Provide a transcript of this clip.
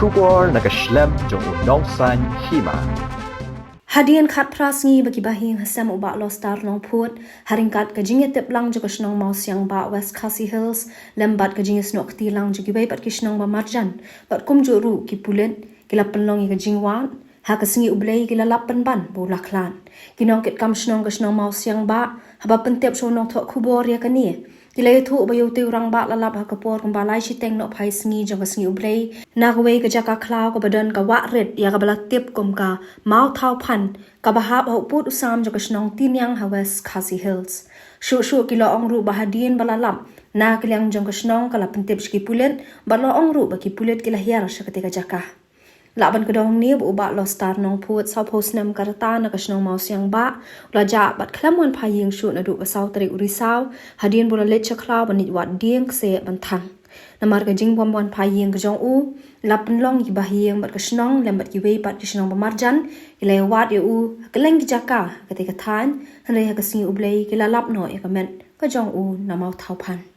Kubor nakaslem jong unongsan Hima. Hadien kat prasngi bagi bahing hasam ubak lo star nong put haringkat kajingnya teplang juga Shnong Mawsiangbah West Khasi Hills lembat kajingnya snok tilang juga bayi pat Shnong Marjan pat kum juru ki pulen kila penlong i kajingwan ha kasngi ublei kila lap Pynban bo laklan kinong ket kam Shnong Mawsiangbah haba pentep shonong thok kubor ya kani kila itu bayu tu Rangbah lalap ha kapor kumbalai shiteng no phai sngi jong kasngi ublei nagwei ka jaka klaw ka badan ka wa red ya ka bala tip kum ka mau thau phan ka bahap ho put usam jong Shnong tinyang ha West Khasi Hills shu kila ong ru bahadien balalam na kilang jong Shnong kala pentep ski pulet bala ong ru baki pulet kila hiar shakate ka jaka laban kedong ni ubak lo star nong put sau posnam karata na Shnong Mawsiangbah la ja bat klamwan phaying shu na du basau tari urisau hadien bola let chakla banit wat dieng se bantang namar ka jing bomban phaying kajong u lapan long ki bahiyeng bat Shnong lembat ki wei pat Shnong Marjan ilai wat u keleng ki jaka ketika than hanai ha kasingi ublei kila lap no e kamen kajong u namau thau phan